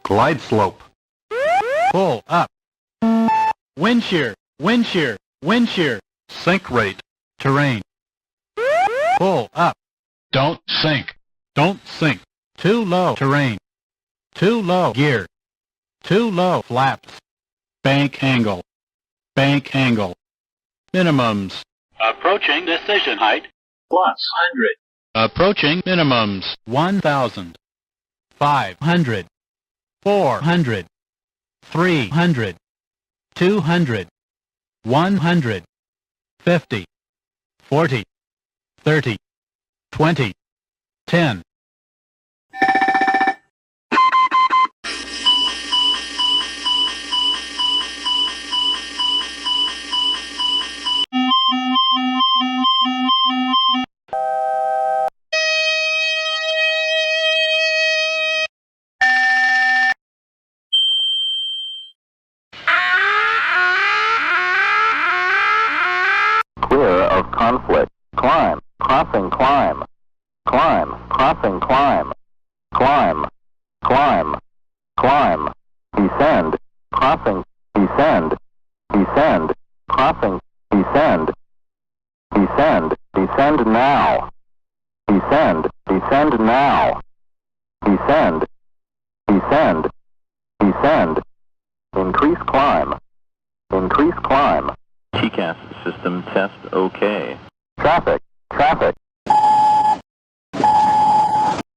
Glide slope. Pull up. Wind shear, wind shear, wind shear. Sink rate. Terrain. Pull up. Don't sink. Don't sink. Too low terrain. Too low gear. Too low flaps. Bank angle. Bank angle. Minimums. Approaching decision height. Plus 100. Approaching minimums. 1,000. 500. 400. 300. 200. 100. 50. 40. 30. 20. 10. Clear of conflict. Climb. Crossing climb. Climb. Crossing climb. Climb. Climb. Climb. Descend. Crossing. Descend. Descend. Crossing. Descend. Descend. Descend now. Descend. Descend now. Descend. Descend. Descend. Increase climb. Increase climb. Tcas system test OK. Traffic. Traffic.